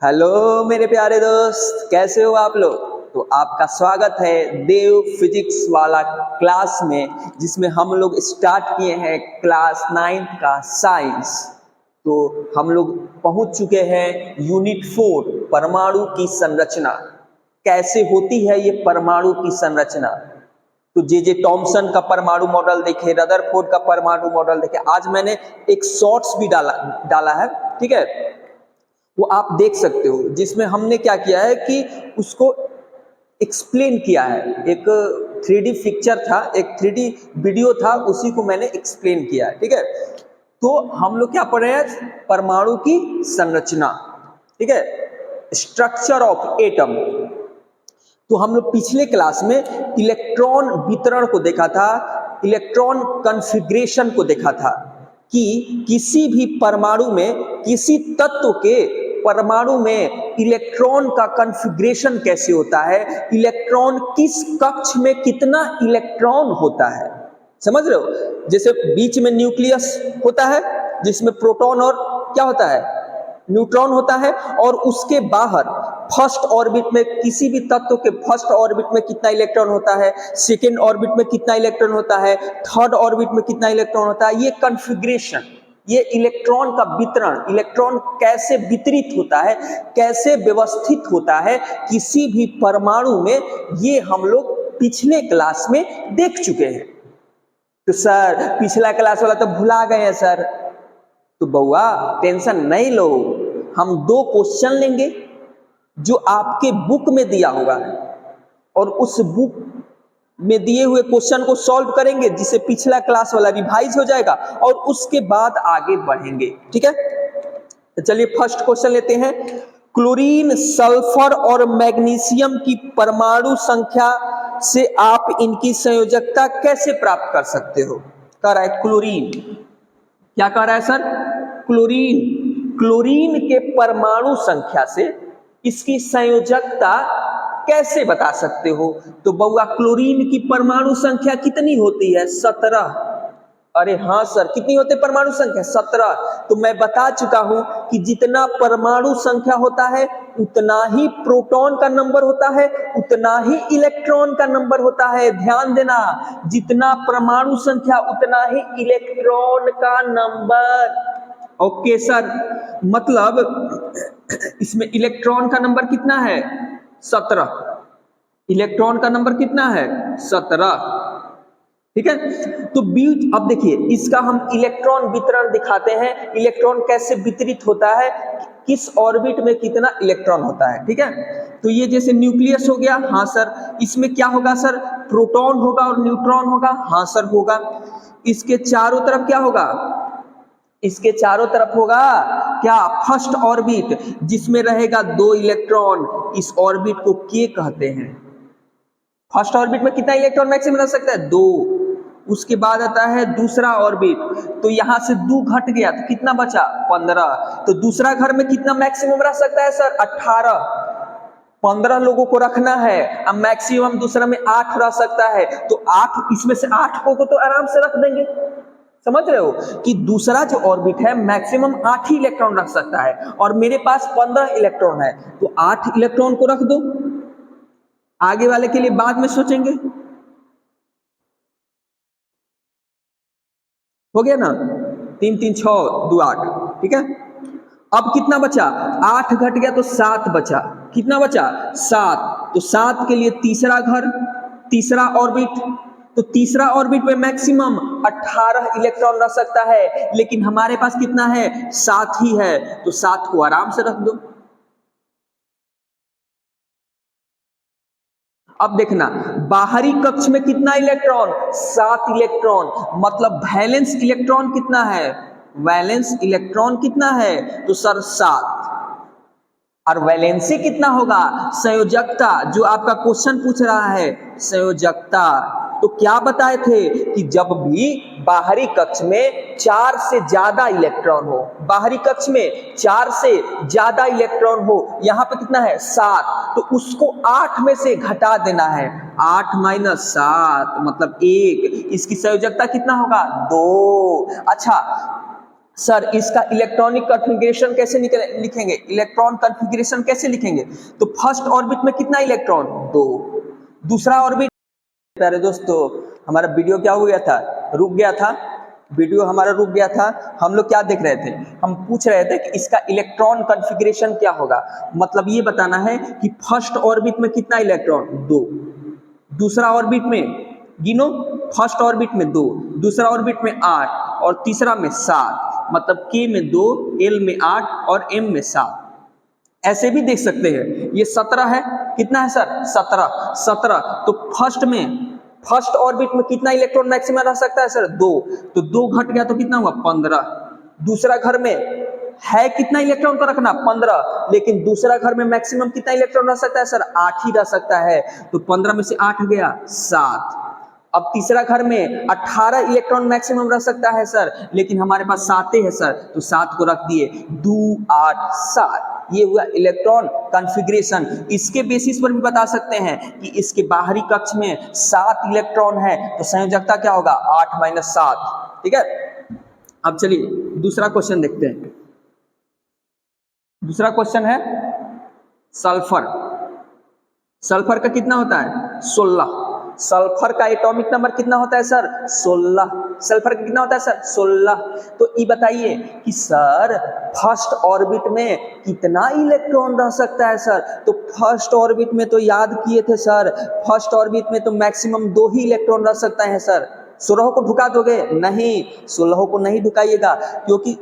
Hello मेरे प्यारे दोस्त, कैसे हो आप लोग। तो आपका स्वागत है देव फिजिक्स वाला क्लास में, जिसमें हम लोग स्टार्ट किए हैं क्लास 9th का साइंस। तो हम लोग पहुंच चुके हैं यूनिट 4 परमाणु की संरचना। कैसे होती है ये परमाणु की संरचना। तो जे टॉमसन का परमाणु मॉडल देखे, रदरफोर्ड का परमाणु मॉडल देखे। आज मैंने एक शॉर्ट्स भी डाला है, ठीक है, वो आप देख सकते हो, जिसमें हमने क्या किया है कि उसको एक्सप्लेन किया है। एक 3D पिक्चर था, एक 3D वीडियो था, उसी को मैंने एक्सप्लेन किया है, ठीक है। तो हम लोग क्या पढ़ रहे हैं, परमाणु की संरचना, ठीक है, स्ट्रक्चर ऑफ एटम। तो हम लोग पिछले क्लास में इलेक्ट्रॉन वितरण को देखा था, इलेक्ट्रॉन कॉन्फ़िगरेशन को देखा था कि किसी भी परमाणु में, किसी तत्व के परमाणु में इलेक्ट्रॉन का कॉन्फ़िगरेशन कैसे होता है, इलेक्ट्रॉन किस कक्ष में कितना इलेक्ट्रॉन होता है। समझ रहे हो। जैसे बीच में न्यूक्लियस होता है, जिसमें प्रोटॉन और क्या होता है, न्यूट्रॉन होता है, और उसके बाहर फर्स्ट ऑर्बिट में, किसी भी तत्व के फर्स्ट ऑर्बिट में कितना इलेक्ट्रॉन होता है, सेकेंड ऑर्बिट में कितना इलेक्ट्रॉन होता है, थर्ड ऑर्बिट में कितना इलेक्ट्रॉन होता है। ये कॉन्फ़िगरेशन, ये इलेक्ट्रॉन का वितरण, इलेक्ट्रॉन कैसे वितरित होता है, कैसे व्यवस्थित होता है किसी भी परमाणु में, ये हम लोग पिछले क्लास में देख चुके हैं। तो सर पिछला क्लास वाला तो भुला गए हैं सर। तो बउआ टेंशन नहीं लो, हम 2 क्वेश्चन लेंगे जो आपके बुक में दिया होगा, और उस बुक में दिए हुए क्वेश्चन को सॉल्व करेंगे, जिससे पिछला क्लास वाला रिवाइज हो जाएगा, और उसके बाद आगे बढ़ेंगे, ठीक है। तो चलिए फर्स्ट क्वेश्चन लेते हैं। क्लोरीन, सल्फर और मैग्नीशियम की परमाणु संख्या से आप इनकी संयोजकता कैसे प्राप्त कर सकते हो। कह रहा है क्लोरीन, क्या कह रहा है सर, क्लोरीन के परमाणु संख्या से इसकी संयोजकता कैसे बता सकते हो। तो बउआ क्लोरीन की परमाणु संख्या कितनी होती है, 17। अरे हाँ सर, कितनी होती है परमाणु संख्या, 17। तो मैं बता चुका हूं कि जितना परमाणु संख्या होता है उतना ही प्रोटॉन का नंबर होता है, उतना ही इलेक्ट्रॉन का नंबर होता है। ध्यान देना, जितना परमाणु संख्या उतना ही इलेक्ट्रॉन का नंबर। ओके सर, मतलब इसमें इलेक्ट्रॉन का नंबर कितना है, 17। इलेक्ट्रॉन का नंबर कितना है, 17, ठीक है। तो बीच, अब देखिए इसका हम इलेक्ट्रॉन वितरण दिखाते हैं, इलेक्ट्रॉन कैसे वितरित होता है, किस ऑर्बिट में कितना इलेक्ट्रॉन होता है, ठीक है। तो ये जैसे न्यूक्लियस हो गया, हाँ सर, इसमें क्या होगा सर, प्रोटॉन होगा और न्यूट्रॉन होगा, हाँ सर होगा। इसके चारों तरफ क्या होगा, इसके चारों तरफ होगा क्या, फर्स्ट ऑर्बिट, जिसमें रहेगा 2 इलेक्ट्रॉन। इस ऑर्बिट को के कहते हैं। फर्स्ट ऑर्बिट में कितना इलेक्ट्रॉन मैक्सिमम रह सकता है, 2। उसके बाद आता है दूसरा ऑर्बिट, तो यहां से 2 घट गया तो कितना बचा, 15। तो दूसरा घर में कितना मैक्सिमम रह सकता है सर, 18। 15 लोगों को रखना है, अब मैक्सिमम दूसरा में 8 रह सकता है, तो 8, इसमें से 8 को तो आराम से रख देंगे। समझ रहे हो कि दूसरा जो ऑर्बिट है मैक्सिमम 8 ही इलेक्ट्रॉन रख सकता है, और मेरे पास 15 इलेक्ट्रॉन है, तो 8 इलेक्ट्रॉन को रख दो, आगे वाले के लिए बाद में सोचेंगे। हो गया ना, 3 3 6 2 8, ठीक है। अब कितना बचा, 8 घट गया तो 7 बचा, कितना बचा, 7। तो 7 के लिए तीसरा घर, तीसरा ऑर्बिट, तो तीसरा ऑर्बिट में मैक्सिमम 18 इलेक्ट्रॉन रह सकता है, लेकिन हमारे पास कितना है, 7 ही है, तो 7 को आराम से रख दो। अब देखना, बाहरी कक्ष में कितना इलेक्ट्रॉन, 7 इलेक्ट्रॉन, मतलब वैलेंस इलेक्ट्रॉन कितना है, वैलेंस इलेक्ट्रॉन कितना है, तो सर 7। और वैलेंसी कितना होगा, संयोजकता, जो आपका क्वेश्चन पूछ रहा है, संयोजकता। तो क्या बताए थे कि जब भी बाहरी कक्ष में 4 से ज्यादा इलेक्ट्रॉन हो, बाहरी कक्ष में 4 से ज्यादा इलेक्ट्रॉन हो, यहां पे कितना है, 7, तो उसको 8 में से घटा देना है, 8 माइनस 7 मतलब 1। इसकी संयोजकता कितना होगा, 2। अच्छा, सर इसका इलेक्ट्रॉनिक कॉन्फ़िगरेशन कैसे लिखेंगे, इलेक्ट्रॉन कॉन्फ़िगरेशन कैसे लिखेंगे? तो फर्स्ट ऑर्बिट में कितना इलेक्ट्रॉन? 2। दूसरा ऑर्बिट, प्यारे दोस्तों हमारा वीडियो क्या हो गया था, रुक गया था, वीडियो हमारा रुक गया था। हम लोग क्या देख रहे थे, हम पूछ रहे थे कि इसका इलेक्ट्रॉन कॉन्फ़िगरेशन क्या होगा। मतलब ये बताना है कि फर्स्ट ऑर्बिट में कितना इलेक्ट्रॉन? 2। दूसरा ऑर्बिट में गिनो, फर्स्ट ऑर्बिट में 2, दूसरा ऑर्बिट में 8 और तीसरा में 7। मतलब K में 2, L में 8 और M में 7। ऐसे भी देख सकते हैं, ये 17 है, कितना है सर? 17। तो फर्स्ट ऑर्बिट में कितना इलेक्ट्रॉन मैक्सिमम रह सकता है सर? 2। तो 2 घट गया तो कितना हुआ? 15। दूसरा घर में है कितना इलेक्ट्रॉन को रखना? 15। लेकिन दूसरा घर में मैक्सिमम कितना इलेक्ट्रॉन रह सकता है सर? 8 ही रह सकता है। तो 15 में से 8 गया 7। अब तीसरा घर में 18 इलेक्ट्रॉन मैक्सिमम रह सकता है सर, लेकिन हमारे पास 7 है सर, तो 7 को रख दिए, 2 8 7। ये हुआ इलेक्ट्रॉन कॉन्फ़िगरेशन। इसके बेसिस पर भी बता सकते हैं कि इसके बाहरी कक्ष में 7 इलेक्ट्रॉन है, तो संयोजकता क्या होगा? 8 - 7। ठीक है, अब चलिए दूसरा क्वेश्चन देखते हैं। दूसरा क्वेश्चन है सल्फर। सल्फर का कितना होता है? 16। सल्फर का एटॉमिक नंबर कितना होता है सर? 16। सल्फर का कितना होता है सर? 16। तो ये बताइए कि सर फर्स्ट ऑर्बिट में कितना इलेक्ट्रॉन रह सकता है सर? तो फर्स्ट ऑर्बिट में तो याद किए थे सर, फर्स्ट ऑर्बिट में तो मैक्सिमम 2 ही इलेक्ट्रॉन रह सकता है सर। 16 को ढुका दोगे? नहीं, 16 को नहीं ढुकाइएगा, क्योंकि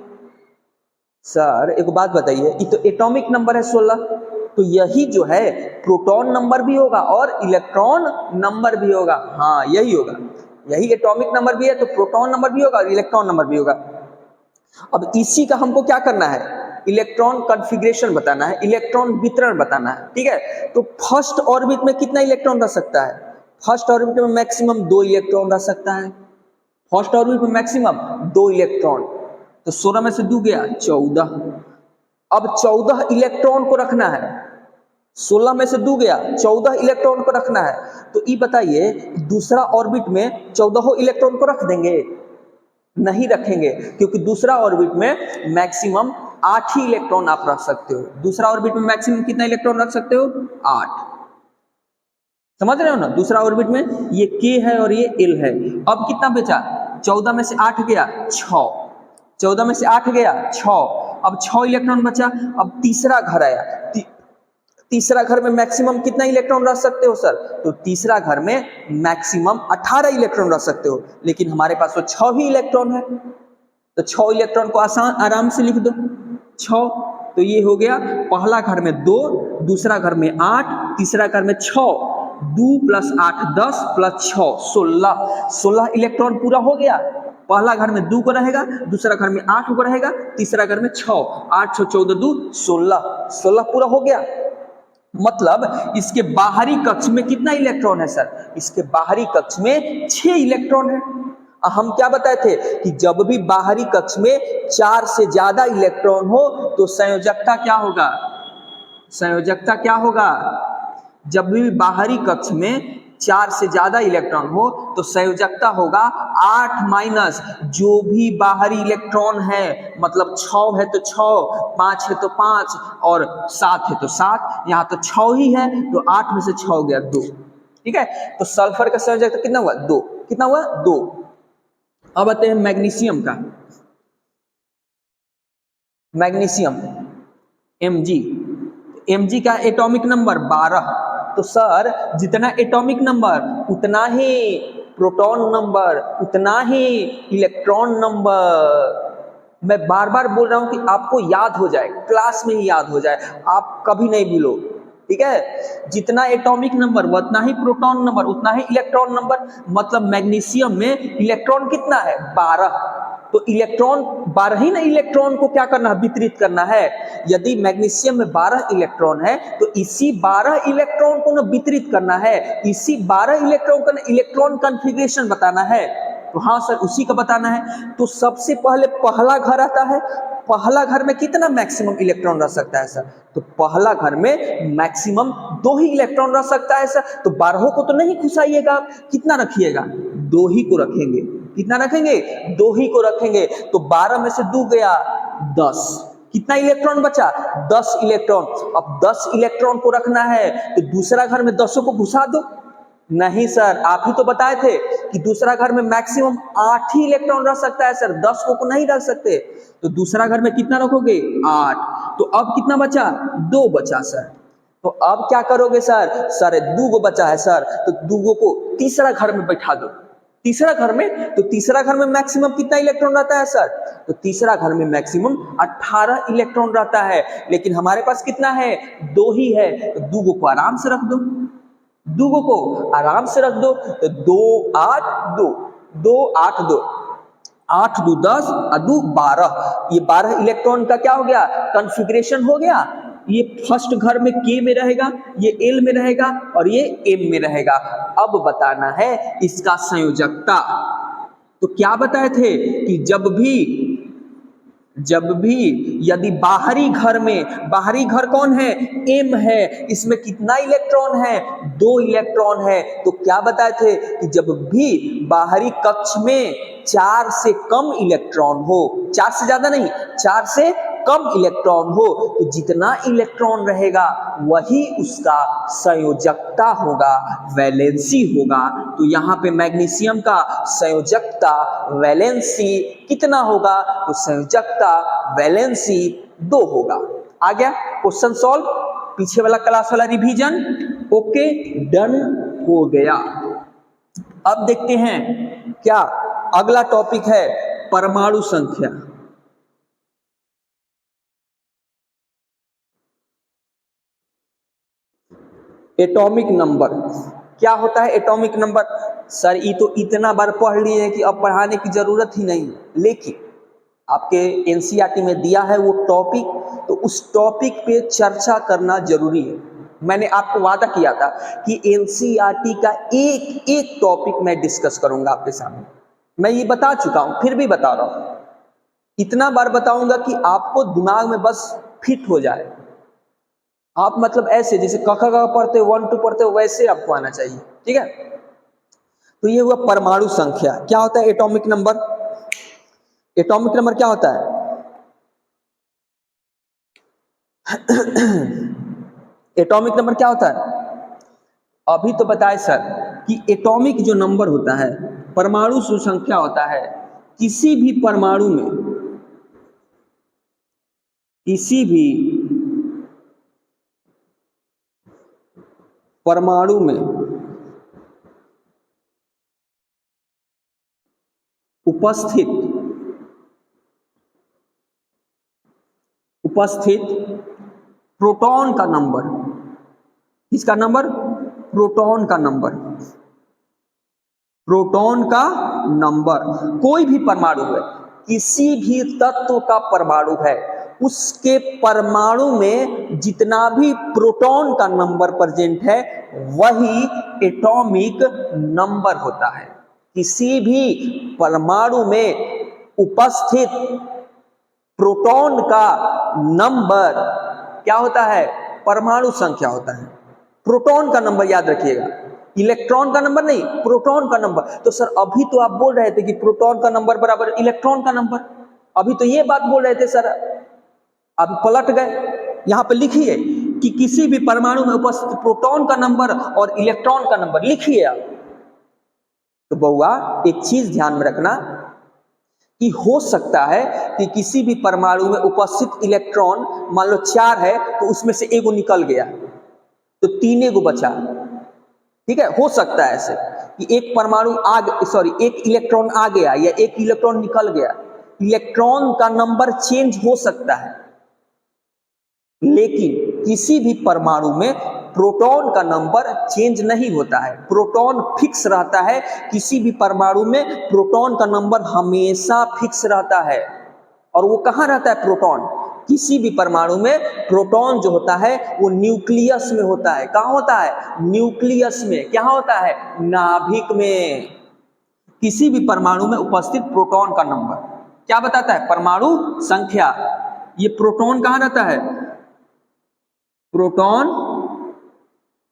सर एक बात बताइए, ये तो एटॉमिक नंबर है 16, तो यही जो है प्रोटॉन नंबर भी होगा और इलेक्ट्रॉन नंबर भी होगा। हाँ यही होगा, यही एटॉमिक नंबर भी है तो प्रोटॉन नंबर भी होगा और इलेक्ट्रॉन नंबर भी होगा। अब इसी का हमको क्या करना है? इलेक्ट्रॉन कॉन्फ़िगरेशन बताना है, इलेक्ट्रॉन वितरण बताना है। ठीक है, तो फर्स्ट ऑर्बिट में कितना इलेक्ट्रॉन रह सकता है? फर्स्ट ऑर्बिट में मैक्सिमम 2 इलेक्ट्रॉन रह सकता है। फर्स्ट ऑर्बिट में मैक्सिमम 2 इलेक्ट्रॉन, तो 16 में से 2 गया 14। अब 14 इलेक्ट्रॉन को रखना है, 16 में से 2 गया, 14 इलेक्ट्रॉन को रखना है। तो ये बताइए दूसरा ऑर्बिट में 14 इलेक्ट्रॉन को रख देंगे? नहीं रखेंगे, क्योंकि दूसरा ऑर्बिट में मैक्सिमम 8 ही इलेक्ट्रॉन आप रख सकते हो। दूसरा ऑर्बिट में मैक्सिमम कितना इलेक्ट्रॉन रख सकते हो? 8। समझ रहे हो ना? दूसरा ऑर्बिट में ये K है और ये L है। अब कितना बचा? 14 में से 8 गया 6, 14 में से 8 गया 6। अब 6 इलेक्ट्रॉन बचा। अब तीसरा घर आया, तीसरा घर में मैक्सिमम कितना इलेक्ट्रॉन रख सकते हो सर? तो तीसरा घर में मैक्सिमम 18 इलेक्ट्रॉन रख सकते हो, लेकिन हमारे पास तो 6 ही इलेक्ट्रॉन है, तो 6 इलेक्ट्रॉन को आराम से लिख दो 6। तो ये हो गया पहला घर में 2, दूसरा घर में 8, तीसरा घर में 6। 2 + 8 10 + 6 16। 16 इलेक्ट्रॉन पूरा हो गया। पहला घर में 2 को रहेगा, दूसरा घर में 8 को रहेगा, तीसरा घर में 6। 8 6 14 2 16, 16 पूरा हो गया। मतलब इसके बाहरी कक्ष में कितना इलेक्ट्रॉन है सर? इसके बाहरी कक्ष में 6 इलेक्ट्रॉन है। हम क्या बताए थे कि जब भी बाहरी कक्ष में 4 से ज्यादा इलेक्ट्रॉन हो तो संयोजकता क्या होगा? संयोजकता क्या होगा? जब भी बाहरी कक्ष में 4 से ज्यादा इलेक्ट्रॉन हो तो संयोजकता होगा 8 - जो भी बाहरी इलेक्ट्रॉन है, मतलब 6 है तो 6, 5 है तो 5 और 7 है तो 7। यहाँ तो 6 ही है तो 8 में से 6 हो गया 2। ठीक है, तो सल्फर का संयोजकता कितना हुआ? 2। कितना हुआ? 2। अब आते हैं मैग्नीशियम का। मैग्नीशियम Mg, Mg का एटॉमिक नंबर 12। तो सर जितना एटॉमिक नंबर उतना ही प्रोटॉन नंबर, उतना ही इलेक्ट्रॉन नंबर। मैं बार बार बोल रहा हूं कि आपको याद हो जाए, क्लास में ही याद हो जाए, आप कभी नहीं भूलो। ठीक है, जितना एटॉमिक नंबर उतना ही प्रोटॉन नंबर, उतना ही इलेक्ट्रॉन नंबर। मतलब मैग्नीशियम में इलेक्ट्रॉन कितना है? 12। तो इलेक्ट्रॉन 12 ही ना इलेक्ट्रॉन को क्या करना है? वितरित करना है। यदि मैग्नीशियम में 12 इलेक्ट्रॉन है तो इसी 12 इलेक्ट्रॉन को ना वितरित करना है, इसी 12 इलेक्ट्रॉन का इलेक्ट्रॉन कॉन्फ़िगरेशन बताना है। तो हाँ सर उसी का बताना है। तो सबसे पहले पहला घर आता है। पहला घर में कितना मैक्सिमम इलेक्ट्रॉन रह सकता है सर? तो पहला घर में मैक्सिमम 2 ही इलेक्ट्रॉन रह सकता है सर। तो 12 को तो नहीं घुसाइएगा, कितना रखिएगा? 2 ही को रखेंगे। कितना रखेंगे, 2 ही को रखेंगे। तो 12 में से 2 गया 10, कितना इलेक्ट्रॉन बचा, 10 इलेक्ट्रॉन। अब 10 इलेक्ट्रॉन को रखना है तो दूसरा घर में 10 को घुसा दो। नहीं सर, आप ही तो बताए थे कि दूसरा घर में मैक्सिमम 8 ही इलेक्ट्रॉन रख सकता है सर, 10 को नहीं रख सकते। तो दूसरा घर में कितना रखोगे, 8। तो अब कितना बचा, 2 बचा सर। तो अब क्या करोगे सर, सर 2 बचा है सर, तो 2 को तीसरा घर में बैठा दो। तीसरा घर में, तो तीसरा घर में मैक्सिमम कितना इलेक्ट्रॉन रहता है सर, तो तीसरा घर में मैक्सिमम 18 इलेक्ट्रॉन रहता है। लेकिन हमारे पास कितना है, 2 ही है, तो 2 को आराम से रख दो, 2 को आराम से रख दो। तो 2 8 2 2 8 2 8 2 10 और 2 12, ये 12 इलेक्ट्रॉन का क्या हो गया, कॉन्फ़िगरेशन हो गया। ये फर्स्ट घर में K में रहेगा, ये L में रहेगा और ये M में रहेगा। अब बताना है इसका संयोजकता। तो क्या बताए थे कि जब भी यदि बाहरी घर में, बाहरी घर कौन है, M है, इसमें कितना इलेक्ट्रॉन है, 2 इलेक्ट्रॉन है। तो क्या बताए थे कि जब भी बाहरी कक्ष में 4 से कम इलेक्ट्रॉन हो, 4 से ज्यादा नहीं, 4 से कम इलेक्ट्रॉन हो, तो जितना इलेक्ट्रॉन रहेगा वही उसका संयोजकता होगा, वैलेंसी होगा। तो यहाँ पे मैग्नीशियम का संयोजकता वैलेंसी कितना होगा, तो संयोजकता वैलेंसी 2 होगा। आ गया क्वेश्चन सॉल्व, पीछे वाला क्लास वाला रिवीजन ओके डन हो गया। अब देखते हैं क्या अगला टॉपिक है, परमाणु संख्या। एटॉमिक नंबर क्या होता है, एटॉमिक नंबर सर ये तो इतना बार पढ़ लिए हैं कि अब पढ़ाने की जरूरत ही नहीं है। लेकिन आपके एनसीईआरटी में दिया है वो टॉपिक, तो उस टॉपिक पे चर्चा करना जरूरी है। मैंने आपको वादा किया था कि एनसीईआरटी का एक एक टॉपिक मैं डिस्कस करूंगा आपके सामने। मैं ये बता चुका हूं, फिर भी बता रहा हूं, इतना बार बताऊंगा कि आपको दिमाग में बस फिट हो जाए। आप मतलब ऐसे जैसे क ख ग पढ़ते हो, 1 2 पढ़ते हो, वैसे आपको आना चाहिए, ठीक है। तो ये हुआ परमाणु संख्या। क्या होता है एटॉमिक नंबर, एटॉमिक नंबर क्या होता है एटॉमिक नंबर क्या होता है, अभी तो बताए सर कि एटॉमिक जो नंबर होता है, परमाणु संख्या होता है, किसी भी परमाणु में, किसी भी परमाणु में उपस्थित प्रोटॉन का नंबर, किसका नंबर, प्रोटॉन का नंबर, प्रोटॉन का नंबर, कोई भी परमाणु है, किसी भी तत्व का परमाणु है, उसके परमाणु में जितना भी प्रोटॉन का नंबर प्रेजेंट है वही एटॉमिक नंबर होता है। किसी भी परमाणु में उपस्थित प्रोटॉन का नंबर क्या होता है, परमाणु संख्या होता है। प्रोटॉन का नंबर याद रखिएगा, इलेक्ट्रॉन का नंबर नहीं, प्रोटॉन का नंबर। तो सर अभी तो आप बोल रहे थे कि प्रोटॉन का नंबर बराबर इलेक्ट्रॉन का नंबर, अभी तो ये बात बोल रहे थे सर, अब पलट गए। यहां पर लिखिए कि किसी भी परमाणु में उपस्थित प्रोटॉन का नंबर और इलेक्ट्रॉन का नंबर लिखिए आप। तो बउआ एक चीज ध्यान में रखना कि हो सकता है कि किसी भी परमाणु में उपस्थित इलेक्ट्रॉन मान लो 4 है, तो उसमें से एगो निकल गया तो 3 एगो बचा, ठीक है। हो सकता है ऐसे कि एक परमाणु एक इलेक्ट्रॉन आ गया या एक इलेक्ट्रॉन निकल गया, इलेक्ट्रॉन का नंबर चेंज हो सकता है, लेकिन किसी भी परमाणु में प्रोटॉन का नंबर चेंज नहीं होता है, प्रोटॉन फिक्स रहता है। किसी भी परमाणु में प्रोटॉन का नंबर हमेशा फिक्स रहता है। और वो कहाँ रहता है प्रोटॉन, किसी भी परमाणु में प्रोटॉन जो होता है वो न्यूक्लियस में होता है। कहाँ होता है, न्यूक्लियस में। क्या होता है, नाभिक में। किसी भी परमाणु में उपस्थित प्रोटॉन का नंबर क्या बताता है, परमाणु संख्या। ये प्रोटॉन कहाँ रहता है, प्रोटॉन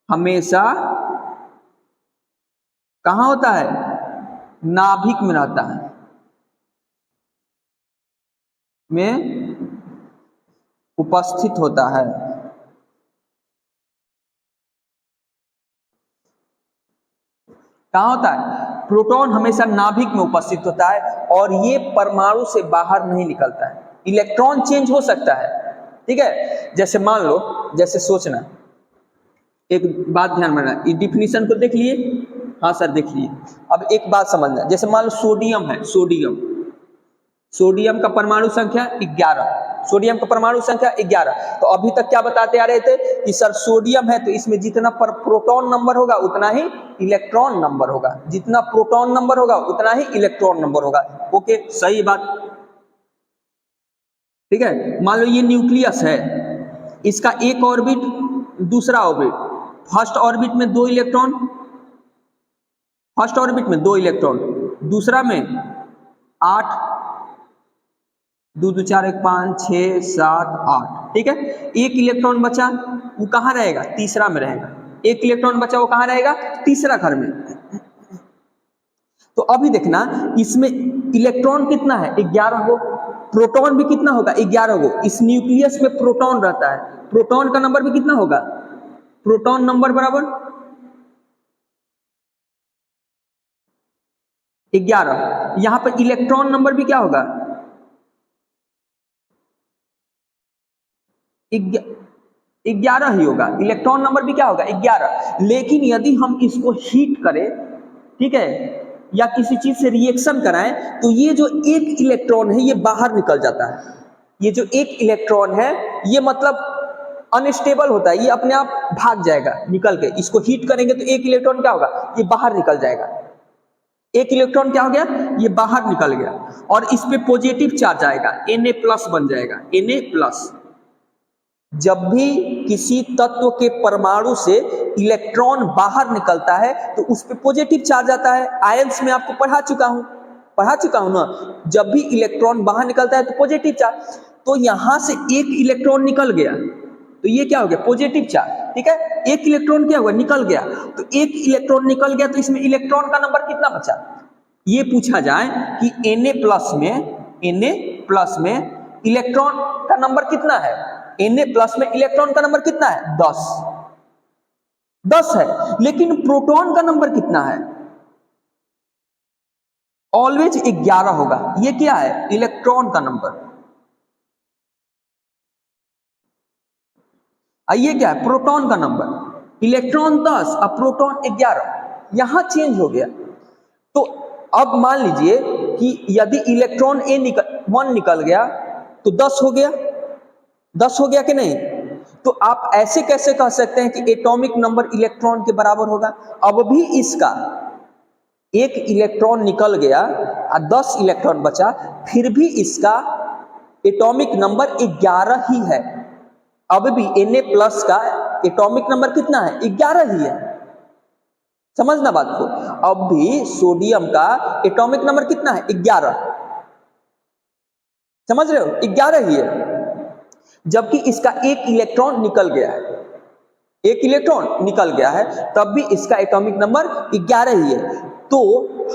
हमेशा कहां होता है, नाभिक में रहता है, में उपस्थित होता है। कहाँ होता है? प्रोटॉन हमेशा नाभिक में उपस्थित होता है और ये परमाणु से बाहर नहीं निकलता है। इलेक्ट्रॉन चेंज हो सकता है, ठीक है। जैसे मान लो, जैसे सोचना, एक बात ध्यान में रखना, इस डिफिनीशन को देख लिए? हाँ सर देख लिए। अब एक बात समझना, जैसे मान लो सोडियम है, सोडियम का परमाणु संख्या 11, सोडियम का परमाणु संख्या 11। तो अभी तक क्या बताते आ रहे थे कि सर सोडियम है तो इसमें जितना प्रोटॉन नंबर होगा उतना ही इलेक्ट्रॉन नंबर होगा, जितना प्रोटॉन नंबर होगा उतना ही इलेक्ट्रॉन नंबर होगा। ओके, सही बात, ठीक है। मान लो ये न्यूक्लियस है, इसका एक ऑर्बिट, दूसरा ऑर्बिट, फर्स्ट ऑर्बिट में 2 इलेक्ट्रॉन, फर्स्ट ऑर्बिट में 2 इलेक्ट्रॉन, दूसरा में 8, 2 2 4 1 5 6 7 8, ठीक है। एक इलेक्ट्रॉन बचा, वो कहाँ रहेगा? तीसरा में रहेगा। एक इलेक्ट्रॉन बचा, वो कहाँ रहेगा? तीसरा घर में। तो अभी देखना, इसमें इलेक्ट्रॉन कितना है? 11 हो। प्रोटॉन भी कितना होगा? 11 हो। इस न्यूक्लियस में प्रोटॉन रहता है, प्रोटॉन का नंबर भी कितना होगा? प्रोटॉन नंबर बराबर 11। यहां पर इलेक्ट्रॉन नंबर भी क्या होगा? 11 ही होगा। इलेक्ट्रॉन नंबर भी क्या होगा? 11। लेकिन यदि हम इसको हीट करें, ठीक है, या किसी चीज से रिएक्शन कराएं, तो ये जो एक इलेक्ट्रॉन है ये बाहर निकल जाता है। ये जो एक इलेक्ट्रॉन है ये मतलब अनस्टेबल होता है, ये अपने आप भाग जाएगा निकल के। इसको हीट करेंगे तो एक इलेक्ट्रॉन क्या होगा? ये बाहर निकल जाएगा। एक इलेक्ट्रॉन क्या हो गया? ये बाहर निकल गया और इस पे पॉजिटिव चार्ज आएगा, Na+ बन जाएगा, Na+। जब भी किसी तत्व के परमाणु से इलेक्ट्रॉन बाहर निकलता है तो उस पे पॉजिटिव चार्ज आता है। आयंस में आपको पढ़ा चुका हूं ना, जब भी इलेक्ट्रॉन बाहर निकलता है तो पॉजिटिव चार्ज। तो यहां से एक इलेक्ट्रॉन निकल गया तो ये क्या हो गया? पॉजिटिव चार्ज, ठीक है। एक इलेक्ट्रॉन क्या हुआ? निकल गया। तो एक इलेक्ट्रॉन निकल गया तो इसमें इलेक्ट्रॉन का नंबर कितना बचा? ये पूछा जाए कि Na+ में इलेक्ट्रॉन का नंबर कितना है? Na+ में इलेक्ट्रॉन का नंबर कितना है? 10 है। लेकिन प्रोटॉन का नंबर कितना है? ऑलवेज 11 होगा। ये क्या है? इलेक्ट्रॉन का नंबर। ये क्या है? प्रोटॉन का नंबर। इलेक्ट्रॉन 10 और प्रोटॉन 11, यहां चेंज हो गया। तो अब मान लीजिए कि यदि इलेक्ट्रॉन 1 निकल गया तो 10 हो गया, 10 हो गया कि नहीं? तो आप ऐसे कैसे कह सकते हैं कि एटॉमिक नंबर इलेक्ट्रॉन के बराबर होगा? अब भी इसका एक इलेक्ट्रॉन निकल गया और 10 इलेक्ट्रॉन बचा, फिर भी इसका एटॉमिक नंबर 11 ही है। अब भी Na+ का एटॉमिक नंबर कितना है? 11 ही है। समझना बात को। अब भी सोडियम का एटॉमिक नंबर कितना है? 11। समझ रहे हो? 11 ही है। जबकि इसका एक इलेक्ट्रॉन निकल गया है, एक इलेक्ट्रॉन निकल गया है, तब भी इसका एटॉमिक नंबर 11 ही है। तो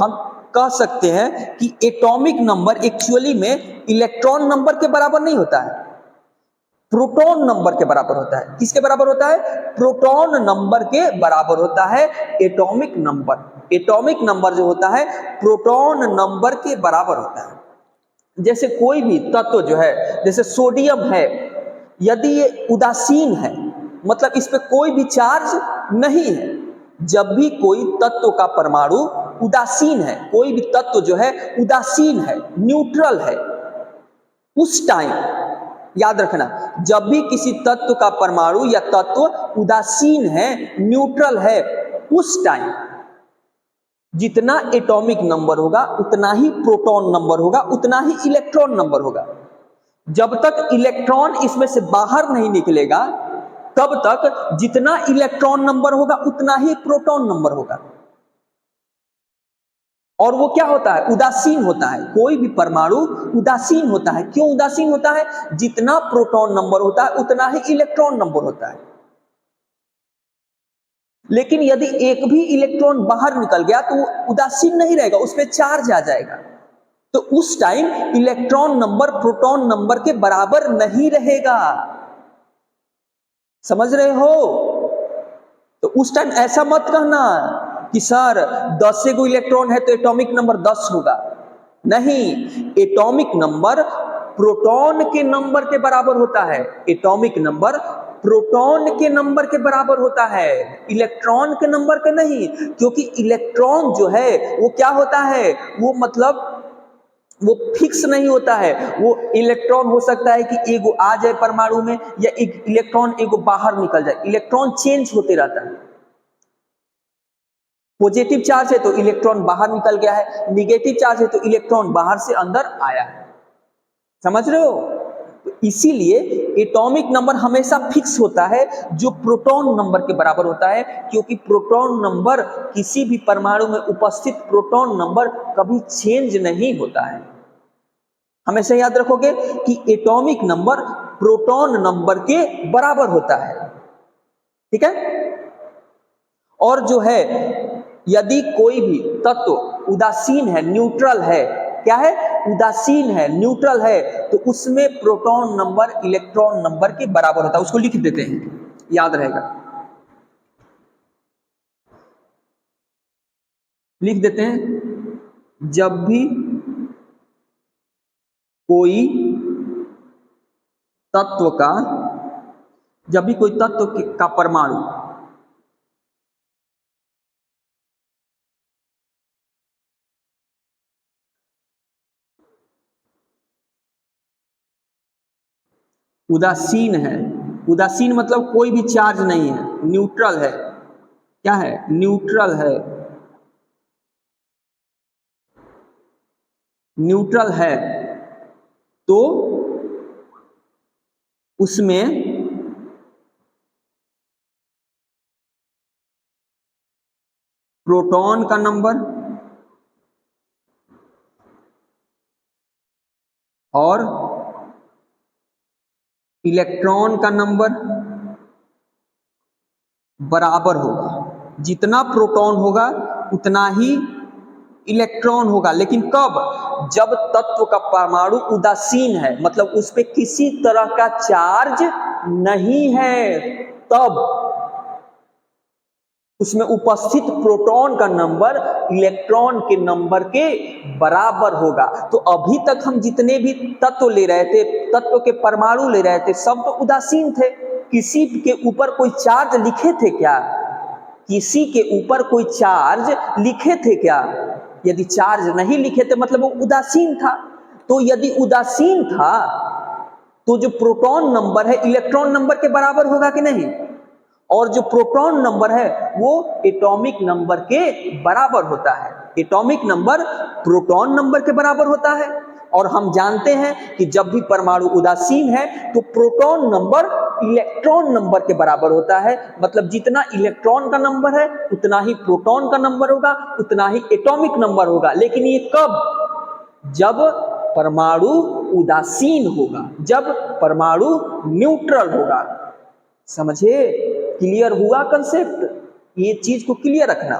हम कह सकते हैं कि एटॉमिक नंबर एक्चुअली में इलेक्ट्रॉन नंबर के बराबर नहीं होता है, प्रोटॉन नंबर के बराबर होता है। किसके बराबर होता है? प्रोटॉन नंबर के बराबर होता है एटॉमिक नंबर। एटॉमिक नंबर जो होता है प्रोटॉन नंबर के बराबर होता है। जैसे कोई भी तत्व जो है, जैसे सोडियम है, यदि ये उदासीन है, मतलब इस पे कोई भी चार्ज नहीं है। जब भी कोई तत्व का परमाणु उदासीन है, कोई भी तत्व जो है उदासीन है, न्यूट्रल है, उस टाइम याद रखना, जब भी किसी तत्व का परमाणु या तत्व उदासीन है, न्यूट्रल है, उस टाइम जितना एटॉमिक नंबर होगा उतना ही प्रोटॉन नंबर होगा, उतना ही इलेक्ट्रॉन नंबर होगा। जब तक इलेक्ट्रॉन इसमें से बाहर नहीं निकलेगा तब तक जितना इलेक्ट्रॉन नंबर होगा उतना ही प्रोटॉन नंबर होगा। और वो क्या होता है? उदासीन होता है। कोई भी परमाणु उदासीन होता है। क्यों उदासीन होता है? जितना प्रोटॉन नंबर होता है उतना ही इलेक्ट्रॉन नंबर होता है। लेकिन यदि एक भी इलेक्ट्रॉन बाहर निकल गया तो वो उदासीन नहीं रहेगा, उस पर चार्ज आ जाएगा। तो उस time electron number proton number के बराबर नहीं रहेगा। समझ रहे हो? तो उस टाइम ऐसा मत कहना कि सर 10 गो इलेक्ट्रॉन है तो एटॉमिक नंबर 10 होगा। नहीं, एटॉमिक नंबर प्रोटॉन के नंबर के बराबर होता है। एटॉमिक नंबर प्रोटॉन के नंबर के बराबर होता है, इलेक्ट्रॉन के नंबर के नहीं। क्योंकि इलेक्ट्रॉन जो है वो क्या होता है, वो मतलब वो फिक्स नहीं होता है। वो इलेक्ट्रॉन हो सकता है कि एगो आ जाए परमाणु में, या एक इलेक्ट्रॉन एगो बाहर निकल जाए। इलेक्ट्रॉन चेंज होते रहता है। पॉजिटिव चार्ज है तो इलेक्ट्रॉन बाहर निकल गया है, निगेटिव चार्ज है तो इलेक्ट्रॉन बाहर से अंदर आया है। समझ रहे हो? तो इसीलिए एटॉमिक नंबर हमेशा फिक्स होता है जो प्रोटॉन नंबर के बराबर होता है, क्योंकि प्रोटॉन नंबर किसी भी परमाणु में उपस्थित प्रोटॉन नंबर कभी चेंज नहीं होता है। हमेशा याद रखोगे कि एटॉमिक नंबर प्रोटॉन नंबर के बराबर होता है। ठीक है? और जो है, यदि कोई भी तत्व उदासीन है, न्यूट्रल है, क्या है, उदासीन है, न्यूट्रल है, तो उसमें प्रोटॉन नंबर इलेक्ट्रॉन नंबर के बराबर होता है। उसको लिख देते हैं, याद रहेगा। लिख देते हैं, जब भी कोई तत्व का परमाणु उदासीन है, उदासीन मतलब कोई भी चार्ज नहीं है, न्यूट्रल है। क्या है? न्यूट्रल है। न्यूट्रल है तो उसमें प्रोटॉन का नंबर और इलेक्ट्रॉन का नंबर बराबर होगा। जितना प्रोटॉन होगा उतना ही इलेक्ट्रॉन होगा। लेकिन कब? जब तत्व का परमाणु उदासीन है, मतलब उस पर किसी तरह का चार्ज नहीं है, तब उसमें उपस्थित प्रोटॉन का नंबर इलेक्ट्रॉन के नंबर के बराबर होगा। तो अभी तक हम जितने भी तत्व ले रहे थे, तत्व के परमाणु ले रहे थे, सब तो उदासीन थे। किसी के ऊपर कोई चार्ज लिखे थे क्या? किसी के ऊपर कोई चार्ज लिखे थे क्या? यदि चार्ज नहीं लिखे थे मतलब वो उदासीन था। तो यदि उदासीन था तो जो प्रोटॉन नंबर है इलेक्ट्रॉन नंबर के बराबर होगा कि नहीं? और जो प्रोटॉन नंबर है वो एटॉमिक नंबर के बराबर होता है। एटॉमिक नंबर प्रोटॉन नंबर के बराबर होता है। और हम जानते हैं कि जब भी परमाणु उदासीन है तो प्रोटॉन नंबर इलेक्ट्रॉन नंबर के बराबर होता है। मतलब जितना इलेक्ट्रॉन का नंबर है उतना ही प्रोटॉन का नंबर होगा, उतना ही एटॉमिक नंबर होगा। लेकिन ये कब? जब परमाणु उदासीन होगा, जब परमाणु न्यूट्रल होगा। समझे? क्लियर हुआ कंसेप्ट? ये चीज को क्लियर रखना।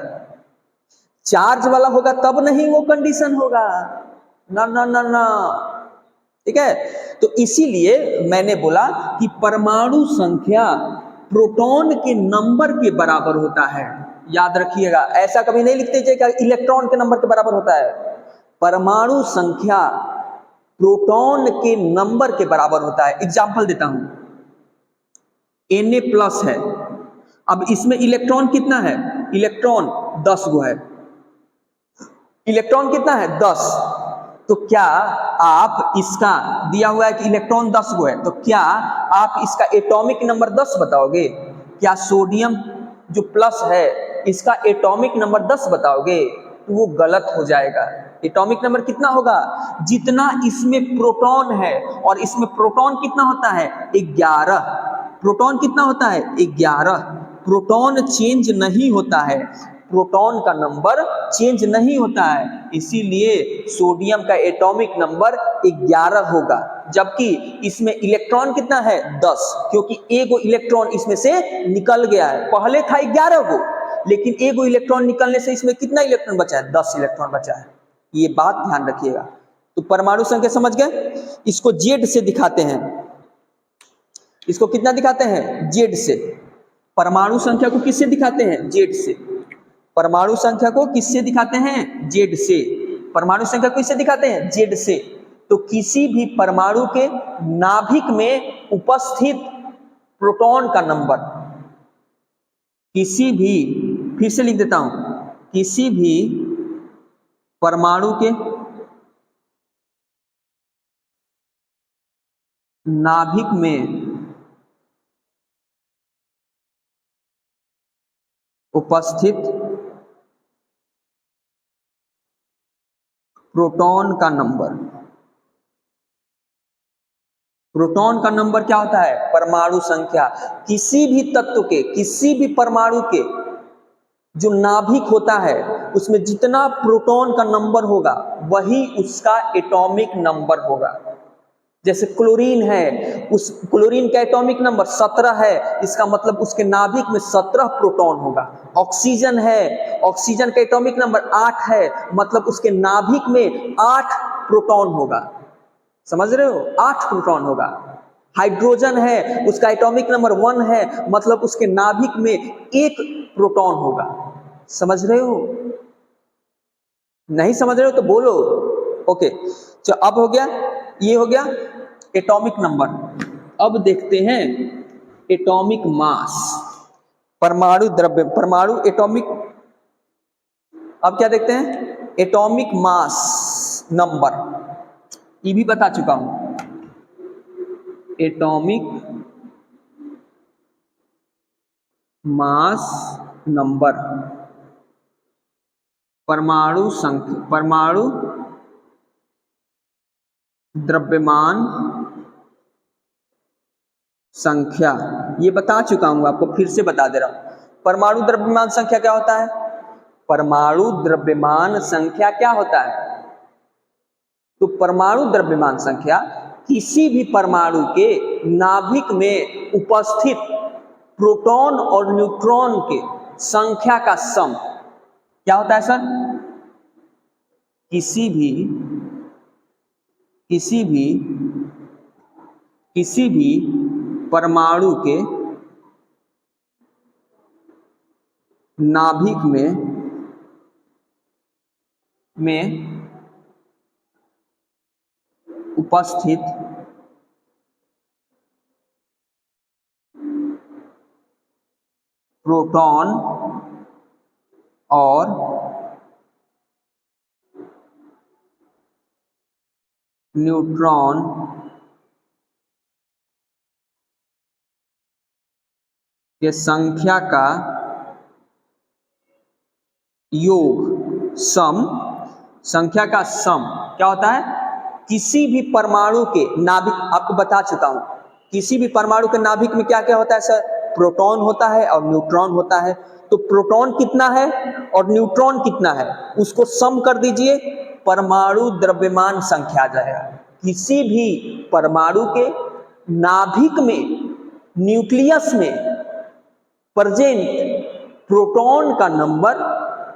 चार्ज वाला होगा तब नहीं वो कंडीशन होगा, ना ना ना ना। ठीक है? तो इसीलिए मैंने बोला कि परमाणु संख्या प्रोटॉन के नंबर के बराबर होता है। याद रखिएगा, ऐसा कभी नहीं लिखते कि इलेक्ट्रॉन के नंबर के बराबर होता है। परमाणु संख्या प्रोटॉन के नंबर के बराबर होता है। एग्जाम्पल देता हूं, Na+ है। अब इसमें इलेक्ट्रॉन कितना है? इलेक्ट्रॉन 10 गो है। इलेक्ट्रॉन कितना है? 10। तो क्या आप इसका दिया हुआ है कि इलेक्ट्रॉन 10 गो है, तो क्या आप इसका एटॉमिक नंबर 10 बताओगे? क्या सोडियम जो प्लस है इसका एटॉमिक नंबर 10 बताओगे? तो वो गलत हो जाएगा। एटॉमिक नंबर कितना होगा? जितना इसमें प्रोटॉन है, और इसमें प्रोटॉन कितना होता है? 11। प्रोटॉन कितना होता है? 11। प्रोटॉन चेंज नहीं होता है, प्रोटॉन का नंबर चेंज नहीं होता है। इसीलिए सोडियम का एटॉमिक नंबर 11 होगा, जबकि इसमें इलेक्ट्रॉन कितना है? 10, क्योंकि एगो इलेक्ट्रॉन इसमें से निकल गया है। पहले था 11 गो, लेकिन एक इलेक्ट्रॉन निकलने से इसमें कितना इलेक्ट्रॉन बचा है? 10 इलेक्ट्रॉन बचा है। ये बात ध्यान रखिएगा। तो परमाणु संख्या समझ गए। इसको जेड से दिखाते हैं। इसको कितना दिखाते हैं? जेड से। परमाणु संख्या को किससे दिखाते हैं? जेड से। परमाणु संख्या को किससे दिखाते हैं? जेड से। परमाणु संख्या को किससे दिखाते हैं? जेड से। तो किसी भी परमाणु के नाभिक में उपस्थित प्रोटॉन का नंबर, किसी भी, फिर से लिख देता हूं, किसी भी परमाणु के नाभिक में उपस्थित प्रोटॉन का नंबर। प्रोटॉन का नंबर क्या होता है? परमाणु संख्या। किसी भी तत्व के, किसी भी परमाणु के जो नाभिक होता है उसमें जितना प्रोटॉन का नंबर होगा वही उसका एटॉमिक नंबर होगा। जैसे क्लोरीन है, उस क्लोरीन का एटॉमिक नंबर 17 है, इसका मतलब उसके नाभिक में 17 प्रोटॉन होगा। ऑक्सीजन है, ऑक्सीजन का एटॉमिक नंबर 8 है, मतलब उसके नाभिक में 8 प्रोटॉन होगा। समझ रहे हो? 8 प्रोटॉन होगा। हाइड्रोजन है, उसका एटॉमिक नंबर 1 है, मतलब उसके नाभिक में 1 प्रोटॉन होगा। समझ रहे हो? नहीं समझ रहे हो तो बोलो। ओके, तो अब हो गया, ये हो गया एटॉमिक नंबर। अब देखते हैं एटॉमिक मास, परमाणु द्रव्य, परमाणु एटॉमिक। अब क्या देखते हैं? Atomic mass number. ये भी बता चुका हूं। एटॉमिक मास नंबर, परमाणु संख्या, परमाणु द्रव्यमान संख्या, ये बता चुका हूं आपको, फिर से बता दे रहा हूं। परमाणु द्रव्यमान संख्या क्या होता है? परमाणु द्रव्यमान संख्या क्या होता है? तो परमाणु द्रव्यमान संख्या किसी भी परमाणु के नाभिक में उपस्थित प्रोटॉन और न्यूट्रॉन के संख्या का सम क्या होता है सर? किसी भी परमाणु के नाभिक में उपस्थित प्रोटॉन और न्यूट्रॉन के संख्या का योग, सम, संख्या का सम क्या होता है? किसी भी परमाणु के नाभिक, आपको बता चुका हूं, किसी भी परमाणु के नाभिक में क्या क्या होता है सर? प्रोटॉन होता है और न्यूट्रॉन होता है। तो प्रोटॉन कितना है और न्यूट्रॉन कितना है, उसको सम कर दीजिए, परमाणु द्रव्यमान संख्या आ जाएगा। किसी भी परमाणु के नाभिक में, न्यूक्लियस में प्रेजेंट प्रोटॉन का नंबर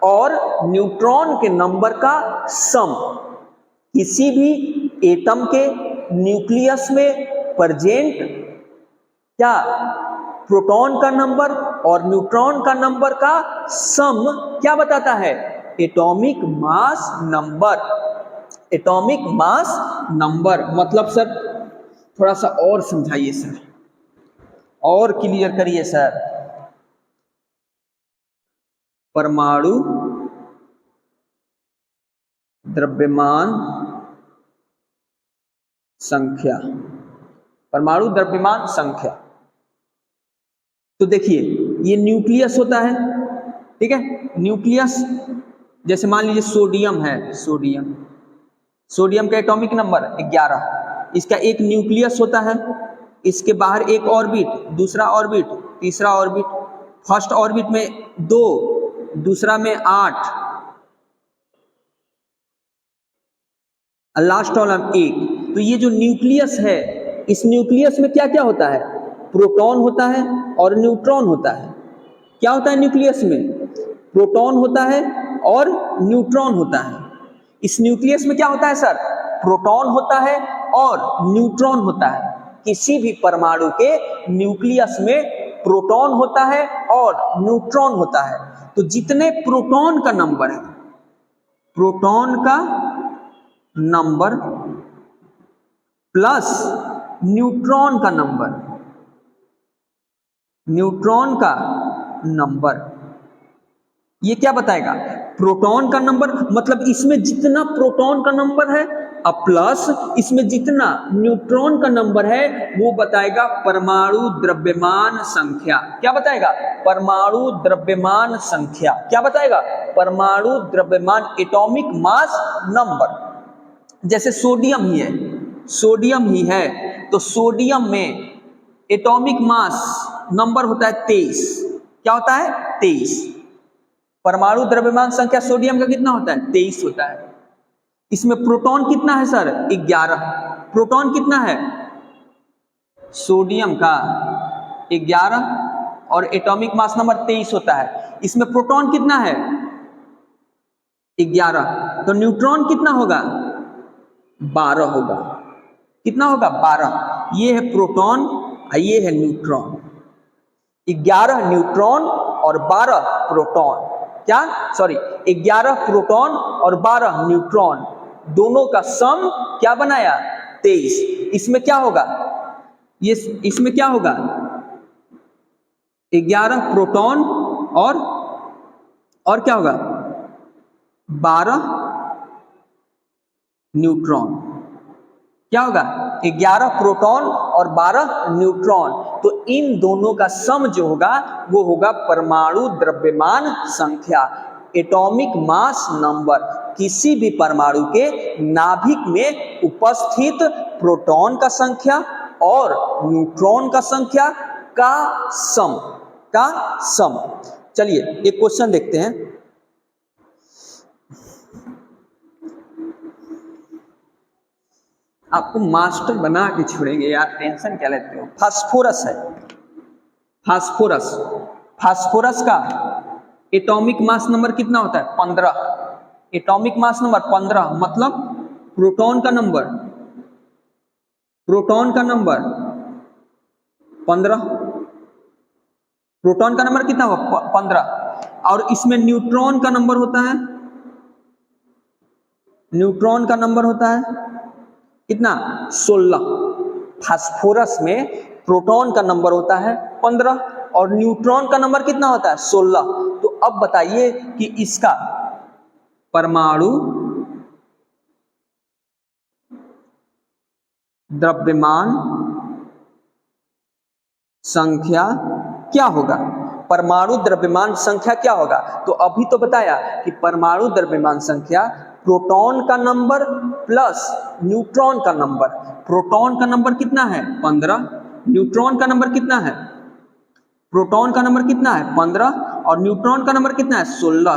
और न्यूट्रॉन के नंबर का सम, किसी भी एटम के न्यूक्लियस में प्रेजेंट क्या, प्रोटॉन का नंबर और न्यूट्रॉन का नंबर का सम क्या बताता है? Atomic mass number. Atomic mass number मतलब सर थोड़ा सा और समझाइए सर, और क्लियर करिए सर। परमाणु द्रव्यमान संख्या, परमाणु द्रव्यमान संख्या। तो देखिए ये न्यूक्लियस होता है, ठीक है? न्यूक्लियस, जैसे मान लीजिए सोडियम है, सोडियम का एटॉमिक नंबर 11, इसका एक न्यूक्लियस होता है, इसके बाहर एक ऑर्बिट, दूसरा ऑर्बिट, तीसरा ऑर्बिट, फर्स्ट ऑर्बिट में 2, दूसरा में 8, लास्ट वाला 1। तो ये जो न्यूक्लियस है, इस न्यूक्लियस में क्या क्या होता है? प्रोटॉन होता है और न्यूट्रॉन होता है। क्या होता है न्यूक्लियस में? प्रोटॉन होता है और न्यूट्रॉन होता है। इस न्यूक्लियस में क्या होता है सर? प्रोटॉन होता है और न्यूट्रॉन होता है। किसी भी परमाणु के न्यूक्लियस में प्रोटॉन होता है और न्यूट्रॉन होता है। तो जितने प्रोटॉन का नंबर है, प्रोटॉन का नंबर प्लस न्यूट्रॉन का नंबर, न्यूट्रॉन का नंबर, ये क्या बताएगा? प्रोटॉन का नंबर, मतलब इसमें जितना प्रोटॉन का नंबर है और प्लस इसमें जितना न्यूट्रॉन का नंबर है वो बताएगा परमाणु द्रव्यमान संख्या। क्या बताएगा? परमाणु द्रव्यमान संख्या। क्या बताएगा? परमाणु द्रव्यमान, एटॉमिक मास नंबर। जैसे सोडियम ही है, सोडियम ही है तो सोडियम में एटॉमिक मास नंबर होता है 23। क्या होता है? 23। परमाणु द्रव्यमान संख्या सोडियम का कितना होता है? 23 होता है। इसमें प्रोटॉन कितना है सर? 11। प्रोटॉन कितना है सोडियम का? 11 और एटॉमिक मास नंबर 23 होता है। इसमें प्रोटॉन कितना है? 11। तो न्यूट्रॉन कितना होगा? 12 होगा। कितना होगा? 12। ये है प्रोटॉन और ये है न्यूट्रॉन। 11 न्यूट्रॉन और 12 प्रोटॉन। क्या? सॉरी, 11 प्रोटॉन और 12 न्यूट्रॉन, दोनों का सम क्या बनाया? 23। इसमें क्या होगा? ये इसमें क्या होगा? 11 प्रोटॉन और क्या होगा? 12 न्यूट्रॉन। क्या होगा? 11 प्रोटॉन और 12 न्यूट्रॉन। तो इन दोनों का सम जो होगा वो होगा परमाणु द्रव्यमान संख्या, एटॉमिक मास नंबर। किसी भी परमाणु के नाभिक में उपस्थित प्रोटॉन का संख्या और न्यूट्रॉन का संख्या का सम। चलिए एक क्वेश्चन देखते हैं। आपको मास्टर बना के छोड़ेंगे यार, टेंशन क्या लेते हो। फास्फोरस है, फास्फोरस। फास्फोरस का एटॉमिक मास नंबर कितना होता है? 15। एटॉमिक मास नंबर 15, मतलब प्रोटॉन का नंबर, प्रोटॉन का नंबर 15। प्रोटॉन का नंबर कितना होगा? 15। और इसमें न्यूट्रॉन का नंबर होता है, न्यूट्रॉन का नंबर होता है कितना? 16। फास्फोरस में प्रोटॉन का नंबर होता है 15 और न्यूट्रॉन का नंबर कितना होता है? 16। तो अब बताइए कि इसका परमाणु द्रव्यमान संख्या क्या होगा? परमाणु द्रव्यमान संख्या क्या होगा? तो अभी तो बताया कि परमाणु द्रव्यमान संख्या प्रोटॉन का नंबर प्लस न्यूट्रॉन का नंबर। प्रोटॉन का नंबर कितना है? 15। न्यूट्रॉन का नंबर कितना है? प्रोटॉन का नंबर कितना है? 15 और न्यूट्रॉन का नंबर कितना है? 16।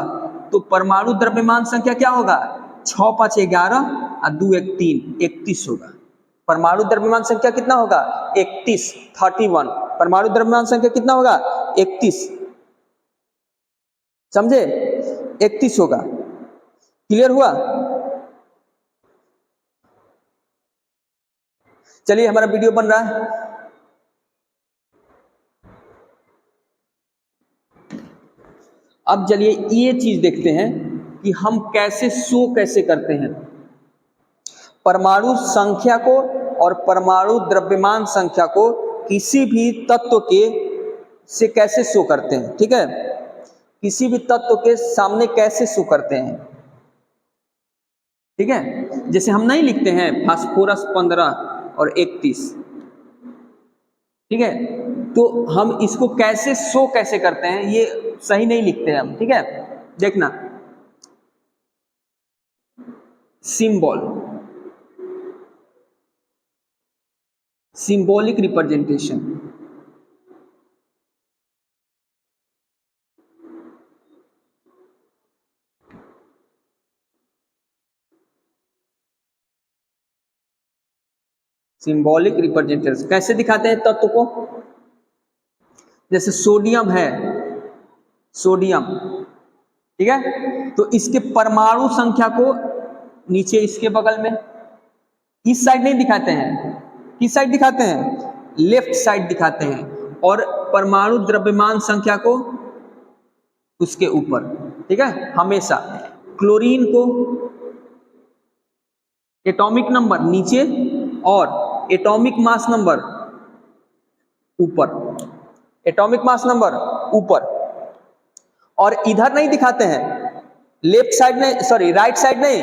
तो परमाणु द्रव्यमान संख्या क्या होगा? 6 5 11 और 2 1 3, 31 होगा। परमाणु द्रव्यमान संख्या कितना होगा? 31, 31। परमाणु द्रव्यमान संख्या कितना होगा? 31। समझे? 31 होगा। क्लियर हुआ? चलिए हमारा वीडियो बन रहा है। अब चलिए ये चीज देखते हैं कि हम कैसे करते हैं परमाणु संख्या को और परमाणु द्रव्यमान संख्या को किसी भी तत्व के से कैसे शो करते हैं। ठीक है, किसी भी तत्व के सामने कैसे शो करते हैं। ठीक है, जैसे हम नहीं लिखते हैं फास्फोरस 15 और 31। ठीक है, तो हम इसको कैसे करते हैं, ये सही नहीं लिखते हैं हम। ठीक है, देखना, symbol, symbolic representation. Symbolic representation कैसे दिखाते हैं तत्व को? जैसे सोडियम है सोडियम, ठीक है। तो इसके परमाणु संख्या को नीचे इसके बगल में, इस साइड नहीं दिखाते हैं, किस साइड दिखाते हैं, लेफ्ट साइड दिखाते हैं, और परमाणु द्रव्यमान संख्या को उसके ऊपर, ठीक है। हमेशा क्लोरीन को एटॉमिक नंबर नीचे और एटॉमिक मास नंबर ऊपर, एटॉमिक मास नंबर ऊपर, और इधर नहीं दिखाते हैं, लेफ्ट साइड नहीं, सॉरी राइट साइड नहीं,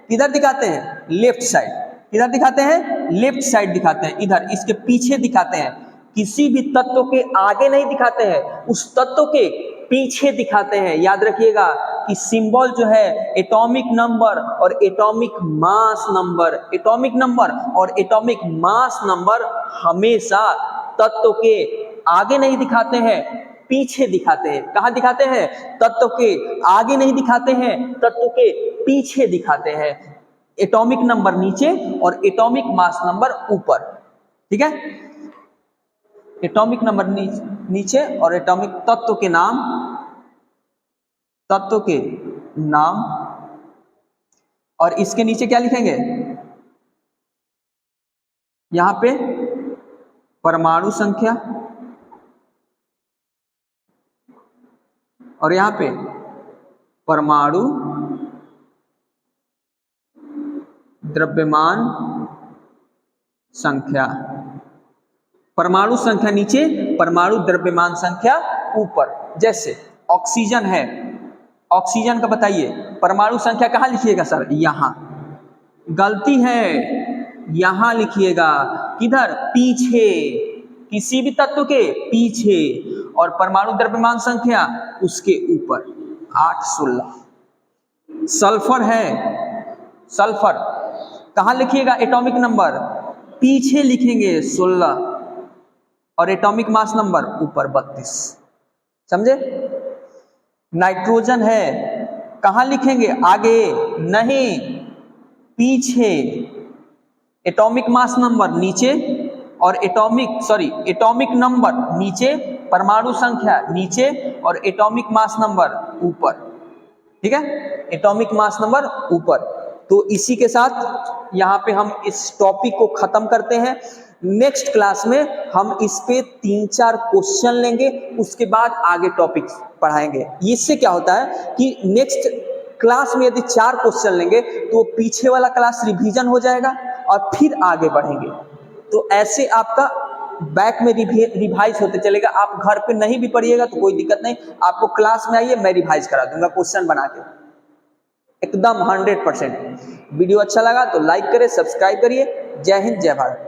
किधर दिखाते हैं, लेफ्ट साइड, किधर दिखाते हैं, लेफ्ट साइड दिखाते हैं, इधर इसके पीछे दिखाते हैं। किसी भी तत्व के आगे नहीं दिखाते हैं, उस तत्व के पीछे दिखाते हैं। याद रखिएगा कि सिंबल जो है एटॉमिक नंबर और atomic mass number, atomic number और एटॉमिक मास नंबर हमेशा तत्व के आगे नहीं दिखाते हैं, पीछे दिखाते हैं। कहां दिखाते हैं, तत्व के आगे नहीं दिखाते हैं, तत्व के पीछे दिखाते हैं। एटॉमिक नंबर नीचे और एटॉमिक मास नंबर ऊपर, ठीक है। एटॉमिक नंबर नीचे और एटॉमिक तत्व के नाम, तत्व के नाम, और इसके नीचे क्या लिखेंगे, यहां पे परमाणु संख्या, और यहां पे परमाणु द्रव्यमान संख्या, परमाणु संख्या नीचे, परमाणु द्रव्यमान संख्या ऊपर। जैसे ऑक्सीजन है, ऑक्सीजन का बताइए परमाणु संख्या कहां लिखिएगा सर, यहां, गलती है, यहां लिखिएगा, किधर, पीछे, किसी भी तत्व के पीछे, और परमाणु द्रव्यमान संख्या उसके ऊपर, 8, 16। सल्फर है, सल्फर कहां लिखिएगा, एटॉमिक नंबर पीछे लिखेंगे 16, और एटॉमिक मास नंबर ऊपर 32, समझे। नाइट्रोजन है, कहां लिखेंगे, आगे नहीं, पीछे, एटॉमिक मास नंबर नीचे और एटॉमिक नंबर नीचे, परमाणु संख्या नीचे और एटॉमिक मास नंबर ऊपर, ठीक है, एटॉमिक मास नंबर ऊपर। तो इसी के साथ यहाँ पे हम इस टॉपिक को खत्म करते हैं। नेक्स्ट क्लास में हम इस पे 3-4 क्वेश्चन लेंगे, उसके बाद आगे टॉपिक पढ़ाएंगे। इससे क्या होता है कि नेक्स्ट क्लास में यदि 4 क्वेश्चन लेंगे तो पीछे वाला क्लास रिवीजन हो जाएगा और फिर आगे बढ़ेंगे। तो ऐसे आपका बैक में रिवाइज होते चलेगा। आप घर पे नहीं भी पढ़िएगा तो कोई दिक्कत नहीं, आपको क्लास में आइए, मैं रिवाइज करा दूंगा क्वेश्चन बना के एकदम 100%। वीडियो अच्छा लगा तो लाइक करें, सब्सक्राइब करिए। जय हिंद, जय भारत।